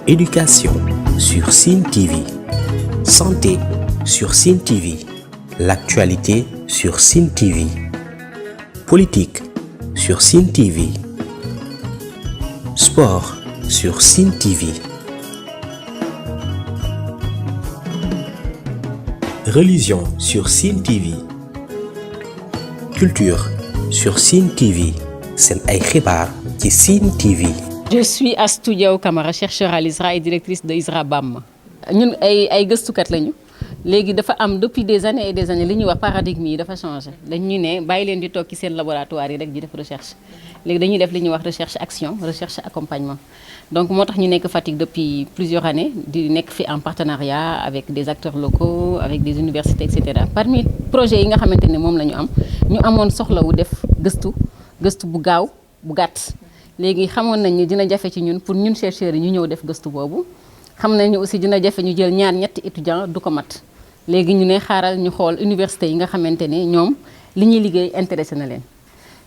Éducation sur Sen TV. Santé sur Sen TV. L'actualité sur Sen TV. Politique sur Sen TV. Sport sur Sen TV. Religion sur Sen TV. Culture sur Sen TV. Sen ay xibaar ci Sen TV. Je suis Astou Diaw Camara, chercheur à l'ISRA et directrice de ISRA BAM. ñun ay gëstukat lañu léegi dafa am depuis des années et des années li ñuy wax paradigme yi dafa changé dañu ne bàyyi leen di toog ci seen laboratoire yi rek di def recherche léegi dañuy def li ñuy wax recherche action recherche accompagnement. Donc moo tax ñu nekk Fatick depuis plusieurs années di nekk fi en partenariat avec des acteurs locaux avec des universités et cetera. Parmi projets yi nga xamante ne moom la ñu am ñu amoon soxla wu def gëstu bu gaaw bu gàtt. léegi xamoon nañ ni dina jafe ci ñun pour ñun chercheurs yi ñu ñëw def gëstu boobu xam nañu aussi dina jafe ñu jël ñetti étudiants du ko mat léegi ñu ne xaaral ñu xool université yi nga xamante ne ñoom li ñuy liggéey intéressé na leen.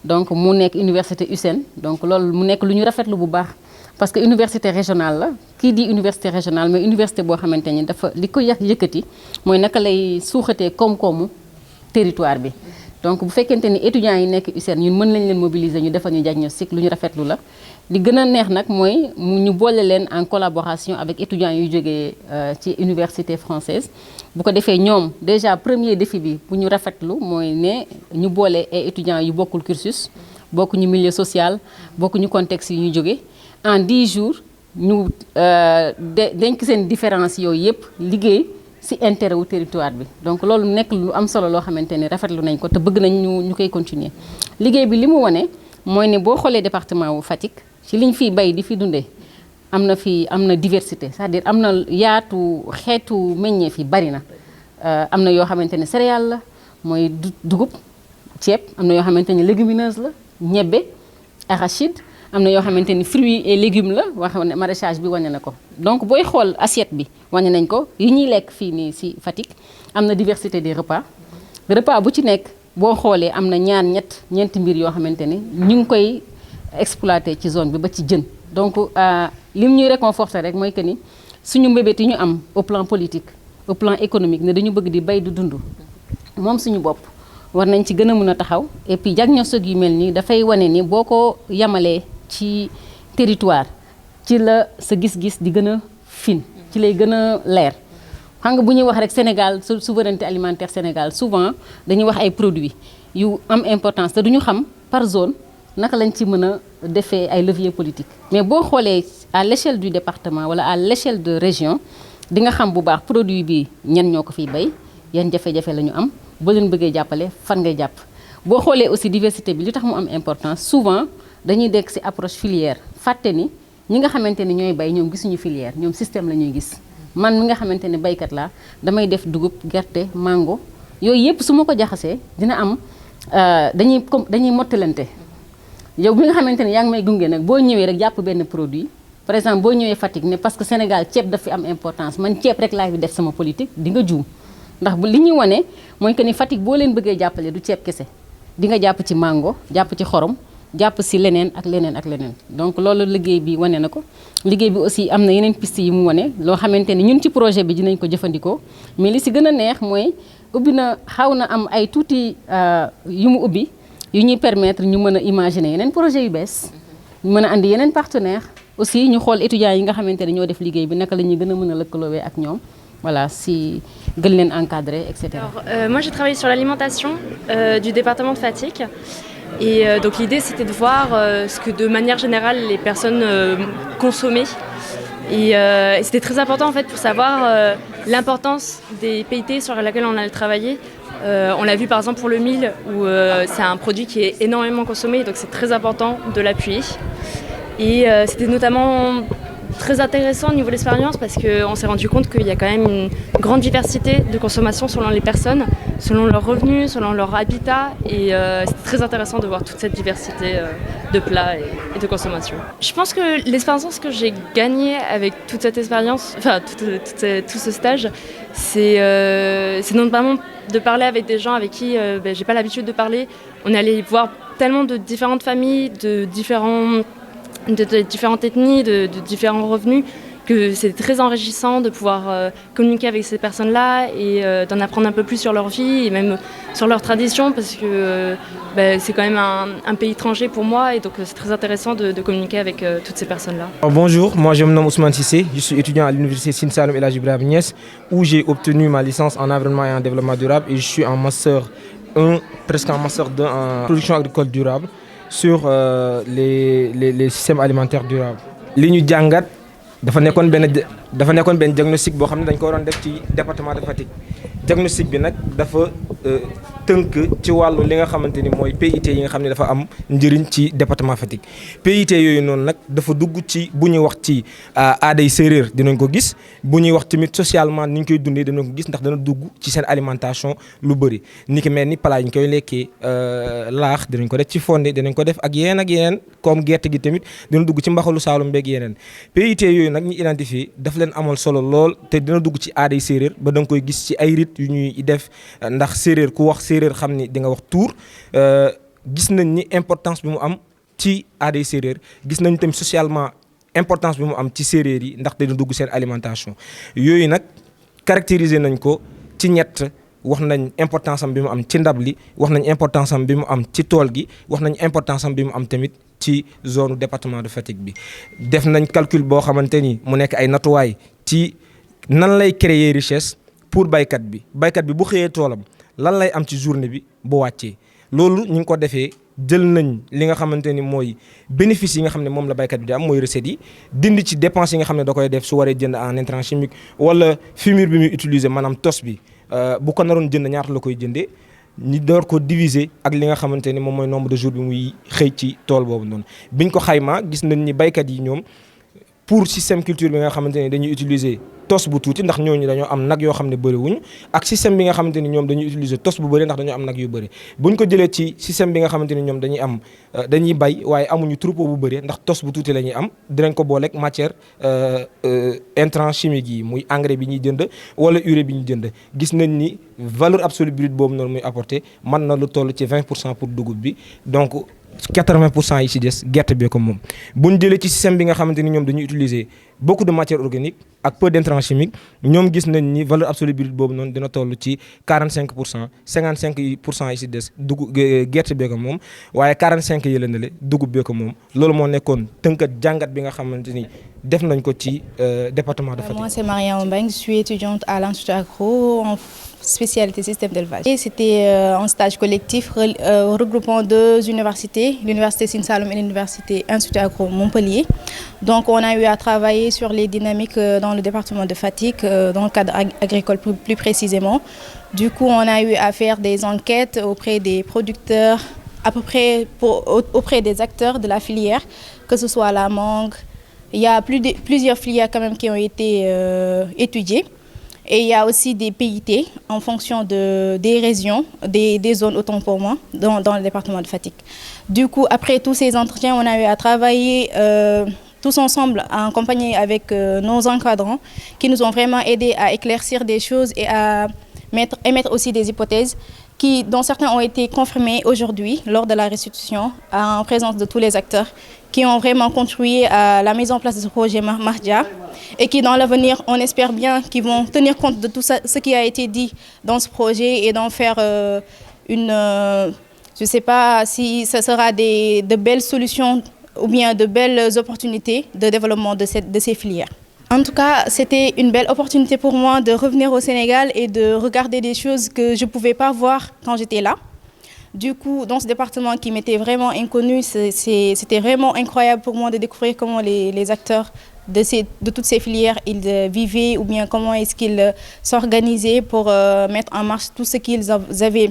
Donc mu nekk université USSEN donc loolu mu nekk lu ñu rafetlu bu baax parce que université régionale la kii di université régionale mais université boo xamante ni dafa li ko yëkkati mooy naka lay suuxatee koom-koomu territoire bi. Donc bu fekkente ni étudiants yi nekk USSEN ñun mën nañ leen mobiliser ñu defal ñu diagnostic lu ñu rafetlu la li gën a neex nag mooy ñu boole leen en collaboration avec étudiants yu jógee ci université française bu ko defee ñoom déjà premier défi bi bu ñu rafetlu mooy ne ñu boole ay étudiants yu bokkul cursus bokkuñu milieu social bokkuñu contexte yi ñu jóge en 10 jours ñu denc seen différence yooyu yëpp liggéey ci intérêt wu territoire bi. Donc loolu nekk lu am solo loo xamante ni rafetlu nañ ko te bëgg nañ ñu koy continuer liggéey bi li mu wane mooy ne boo xoolee département wu Fatick ci liñ fiy bay di fi dundee am na diversité c'est-à-dire am na yaatu xeetu meññeef yi bari na am na yoo xamante ne céréales la mooy dugub ceeb am na yoo xamante ni légumineuse la ñebbe arachide am na yoo xamante ni fruits et légumes la wax ne maraîchage bi wane na ko. Donc booy xool assiette bi wane nañ ko yi ñuy lekk fii nii ci Fatick am na diversité des repas bu ci nekk boo xoolee am na ñeenti mbir yoo xamante ni ñu ngi koy exploité ci zone bi ba ci jën. Donc lim ñuy réconforter rek mooy que ni suñu mbébét yi ñu am au plan politique au plan économique ne dañu bëgg di bay du dund moom suñu bopp war nañ ci gën a mën a taxaw et puis diagnostic yu mel nii dafay wane ni boo ko yamalee ci territoire ci la sa gis-gis di gën a fin ci lay gën a leer xam nga bu ñuy wax rek Sénégal souveraineté alimentaire Sénégal souvent dañuy wax ay produits yu am importance te duñu xam par zone naka lañ ci mën a defee ay leviers politiques. Mais boo xoolee à l'échelle du département wala à l'échelle de région di nga xam bu baax produit bi ñan ñoo ko fiy bay yan jafe-jafe la ñu am boo leen bëggee jàppale fan ngay jàpp. Boo xoolee aussi diversité bi li tax mu am importance souvent dañuy dekk ci approche filière fàtte ni ñi nga xamante ni ñooy bay ñoom gisuñu filière ñoom système la ñuy gis. Man mi nga xamante ni baykat laa damay def dugub gerte mango yooyu yëpp su ma ko jaxasee dina am dañuy mottalante. Yow bi nga xamante ne yaa ngi may gunge nag boo ñëwee rek jàpp benn produit par exemple boo ñëwee Fatick ne parce que Sénégal ceeb daf fi am importance man ceeb rek laay fi def sama politique di nga juum ndax li ñuy wane mooy que ni Fatick boo leen bëggee jàppale du ceeb kese di nga jàpp ci mango jàpp ci xorom jàpp ci leneen ak leneen ak leneen. Donc loolu liggéey bi wane na ko liggéey bi aussi am na yeneen piste yi mu wane loo xamante ni ñun ci projet bi dinañ ko jëfandikoo mais li ci gën a neex mooy ubbi na xaw na am ay tuuti yu mu ubbi. yu ñuy permettre ñu mën a imaginer yeneen projet yu bees ñu mën a andi yeneen partenaires aussi ñu xool étudiants yi nga xamante ne ñoo def liggéey bi naka la ñuy gën a mën a lëkkaloowee ak ñoom voilà si gën leen encadrer et cetera. Alors, moi j'ai travaillé sur l'alimentation du département de Fatick et donc l'idée c'était de voir ce que de manière générale les personnes consommaient et c'était très important en fait pour savoir l'importance des PIT sur laquelle on allait travailler. On l'a vu par exemple pour le mil où c'est un produit qui est énormément consommé donc c'est très important de l'appuyer et c'était notamment très intéressant au niveau de l'expérience parce qu'on s'est rendu compte qu'il y a quand même une grande diversité de consommation selon les personnes, selon leurs revenus, selon leur habitat et c'est très intéressant de voir toute cette diversité de plats et de consommation. Je pense que l'expérience que j'ai gagnée avec toute cette expérience, enfin tout ce stage, c'est notamment de parler avec des gens avec qui j'ai pas l'habitude de parler. On est allé voir tellement de différentes familles, de différentes ethnies, de différents revenus que c'est très enrichissant de pouvoir communiquer avec ces personnes-là et d'en apprendre un peu plus sur leur vie et même sur leurs traditions parce que c'est quand même un pays étranger pour moi et donc c'est très intéressant de communiquer avec toutes ces personnes-là. Bonjour, moi je me nomme Ousmane Cissé, je suis étudiant à l'université Sine Saloum El Hadji Ibrahima Niass où j'ai obtenu ma licence en environnement et en développement durable et je suis en master 1, presque en master 2 en production agricole durable sur les systèmes alimentaires durables. Li ñu jàngat dafa nekkoon benn diagnostic boo xam ne dañ ko waroon def ci département de Fatick diagnostic bi nag dafa tënk ci wàllu li nga xamante ni mooy PIT yi nga xam ne dafa am njëriñ ci département Fatick PIT yooyu noonu nag dafa dugg ci bu ñuy wax ci aaday séeréer dinañ ko gis bu ñuy wax tamit socialement ni ñu koy dundee dinañ ko gis ndax dana dugg ci seen alimentation lu bëri ni ki mel ni plat yi ñu koy lekkee laax dinañ ko def ci fonde dinañ ko def ak yeneen comme gerte gi tamit dina dugg ci mbaxalu Saalum beeg yeneen PIT yooyu nag ñu identifié daf leen amal solo lool te dina dugg ci aaday séeréer ba da nga koy gis ci ay rit yu ñuy def ndax séeréer ku wax séeréer xam ni di nga wax tuur gis nañ ni importance bi mu am ci aaday séeréer gis nañ tamit socialement importance bi mu am ci séeréer yi ndax dina dugg seen alimentation yooyu nag caractériser nañ ko ci ñett wax nañ importance am bi mu am ci ndab li wax nañ importance am bi mu am ci tool gi wax nañ importance am bi mu am tamit ci zone département de Fatick bi def nañ calcul boo xamante ni mu nekk ay natuwaay ci nan lay créer richesse pour baykat bi bu xëyee toolam lan lay am ci journée bi bu wàccee loolu ñu ngi ko defee jël nañ li nga xamante ni mooy bénéfice yi nga xam ne moom la baykat bi di am mooy recettes yi dindi ci dépenses yi nga xam ne da koy def su waree jënd en intrant chimique wala fumier bi muy utiliser maanaam tos bi bu ko naroon jënd ñaata la koy jëndee ñi door ko diviser ak li nga xamante ni moom mooy nombre de jours bi muy xëy ci tool boobu noonu biñ ko xaymaa gis nañ ni baykat yi ñoom pour système culture bi nga xamante ni dañuy utiliser tos bu tuuti ndax ñooñu dañoo am nag yoo xam ne bëriwuñ ak système bi nga xamante ni ñoom dañuy utiliser tos bu bëri ndax dañoo am nag yu bëri buñ ko jëlee ci système bi nga xamante ni ñoom dañuy bay waaye amuñu troupeau bu bëri ndax tos bu tuuti la ñuy am dinañ ko booleeg matière intrant chimique yi muy engrais bi ñuy jënd wala urée bi ñuy jënd gis nañ ni valeur absolue brute boobu noonu muy apporté mën na lu toll ci 20% pour dugub bi donc 80% yi ci des gerte bee ko moom bu ñu jëlee ci système bi nga xamante ni ñoom dañuy utiliser beaucoup de matière organique ak peu d'intrants chimiques ñoom gis nañ ni valeur absolue brute boobu noonu dina toll ci 45% 55% yi ci des dugub gerte bee ko moom waaye 45 yi la ne dugub bee ko moom loolu moo nekkoon tënkat jàngat bi nga xamante ni def nañ ko ci département de Fatick. Moi c'est Mariam Mbeng, je suis étudiante à l'Institut Agro en spécialité système d'élevage. C'était un stage collectif regroupant deux universités, l'université Sine Saloum et l'université Institut Agro Montpellier. Donc on a eu à travailler sur les dynamiques dans le département de Fatick, dans le cadre agricole plus précisément. Du coup on a eu à faire des enquêtes auprès des producteurs, à peu près auprès des acteurs de la filière, que ce soit la mangue. Il y a plusieurs filières quand même qui ont été étudiées. Et il y a aussi des PIT en fonction des régions, des zones autant pour moi, dans le département de Fatick. Du coup, après tous ces entretiens, on a eu à travailler tous ensemble, en compagnie avec nos encadrants, qui nous ont vraiment aidés à éclaircir des choses et à émettre aussi des hypothèses dont certains ont été confirmés aujourd'hui lors de la restitution en présence de tous les acteurs qui ont vraiment contribué à la mise en place de ce projet Mahdia et qui dans l'avenir, on espère bien qu'ils vont tenir compte de tout ça, ce qui a été dit dans ce projet et d'en faire je ne sais pas si ce sera de belles solutions ou bien de belles opportunités de développement de ces filières. En tout cas, c'était une belle opportunité pour moi de revenir au Sénégal et de regarder des choses que je ne pouvais pas voir quand j'étais là. Du coup, dans ce département qui m'était vraiment inconnu, c'était vraiment incroyable pour moi de découvrir comment les acteurs de toutes ces filières ils vivaient ou bien comment est-ce qu'ils s'organisaient pour mettre en marche tout ce qu'ils avaient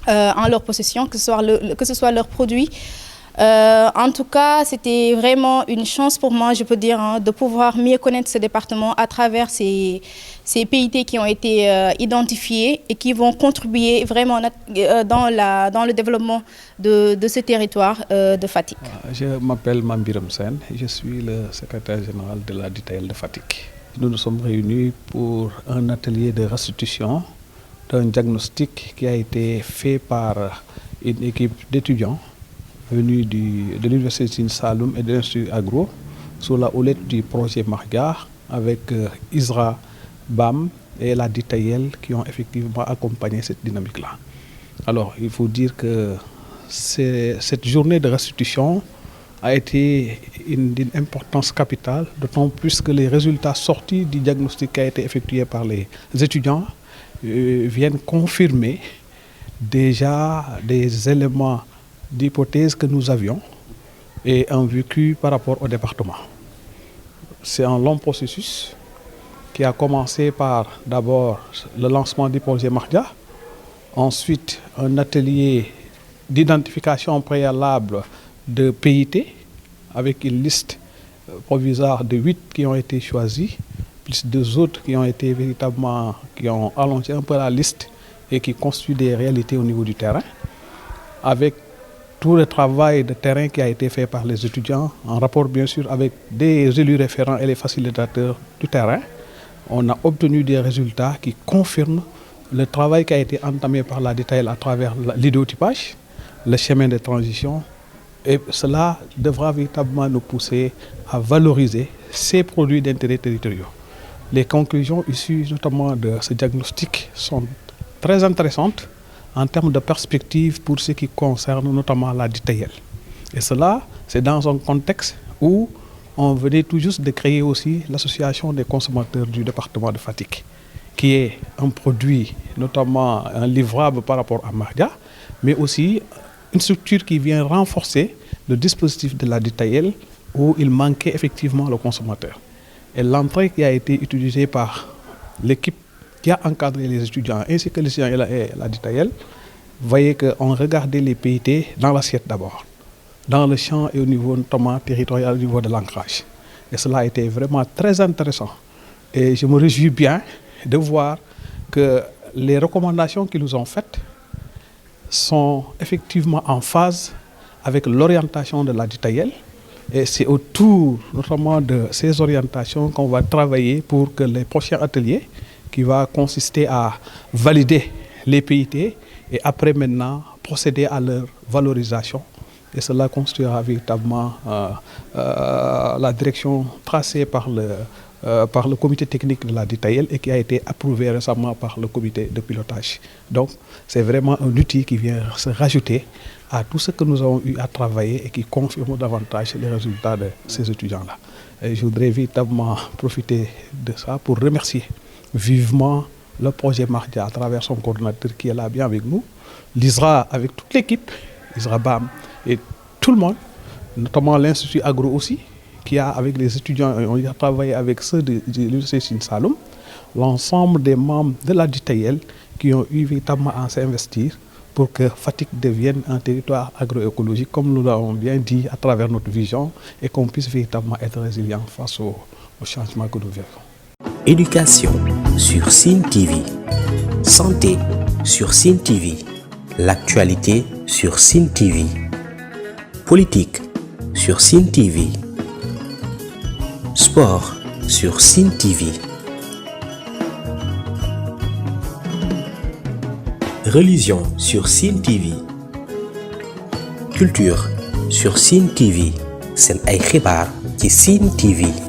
en leur possession, que ce soit leurs produits. En tout cas, c'était vraiment une chance pour moi, je peux dire, de pouvoir mieux connaître ce département à travers ces PIT qui ont été identifiés et qui vont contribuer vraiment dans le développement de ce territoire de Fatick. Je m'appelle Mambiram Sen, je suis le secrétaire général de la DITAEL de Fatick. Nous nous sommes réunis pour un atelier de restitution d'un diagnostic qui a été fait par une équipe d'étudiants venus de l'université Sine Saloum et de l'Institut Agro sous la houlette du projet Mahdia avec ISRA, BAM et la DITAYEL qui ont effectivement accompagné cette dynamique-là. Alors, il faut dire que cette journée de restitution a été d'une importance capitale, d'autant plus que les résultats sortis du diagnostic qui a été effectué par les étudiants viennent confirmer déjà des éléments d'hypothèse que nous avions et un vécu par rapport au département. C'est un long processus qui a commencé par d'abord le lancement du projet Mahdia, ensuite un atelier d'identification préalable de PIT avec une liste provisoire de 8 qui ont été choisis, plus 2 autres qui ont été véritablement, qui ont allongé un peu la liste et qui constituent des réalités au niveau du terrain, avec tout le travail de terrain qui a été fait par les étudiants, en rapport bien sûr avec des élus référents et les facilitateurs du terrain. On a obtenu des résultats qui confirment le travail qui a été entamé par la DITAYEL à travers l'idéotypage, le chemin de transition, et cela devra véritablement nous pousser à valoriser ces produits d'intérêt territoriaux. Les conclusions issues notamment de ce diagnostic sont très intéressantes en termes de perspective pour ce qui concerne notamment la DITAYEL. Et cela, c'est dans un contexte où on venait tout juste de créer aussi l'association des consommateurs du département de Fatick, qui est un produit, notamment un livrable par rapport à Mahdia, mais aussi une structure qui vient renforcer le dispositif de la DITAYEL où il manquait effectivement le consommateur. Et l'entrée qui a été utilisée par l'équipe qui a encadré les étudiants ainsi que les étudiants et la DITAYEL, voyez qu'on regardait les PIT dans l'assiette d'abord, dans le champ et au niveau notamment territorial, au niveau de l'ancrage. Et cela a été vraiment très intéressant. Et je me réjouis bien de voir que les recommandations qu'ils nous ont faites sont effectivement en phase avec l'orientation de la DITAYEL. Et c'est autour notamment de ces orientations qu'on va travailler pour que les prochains ateliers, qui va consister à valider les PIT et après maintenant procéder à leur valorisation. Et cela constituera véritablement la direction tracée par le comité technique de la DITAYEL et qui a été approuvé récemment par le comité de pilotage. Donc c'est vraiment un outil qui vient se rajouter à tout ce que nous avons eu à travailler et qui confirme davantage les résultats de ces étudiants-là. Et je voudrais véritablement profiter de ça pour remercier vivement le projet Mahdia à travers son coordinateur qui est là bien avec nous, l'ISRA avec toute l'équipe, ISRA BAM et tout le monde, notamment l'Institut Agro aussi, qui a avec les étudiants, on a travaillé avec ceux de l'Université Sine Saloum, l'ensemble des membres de la DITAYEL qui ont eu véritablement à s'investir pour que Fatick devienne un territoire agroécologique, comme nous l'avons bien dit à travers notre vision, et qu'on puisse véritablement être résilient face au changement que nous vivons. Éducation sur Sine TV, santé sur Sine TV, l'actualité sur Sine TV, politique sur Sine TV, sport sur Sine TV, religion sur Sine TV, culture sur Sine TV. Seen ay xibaar ci Sine TV.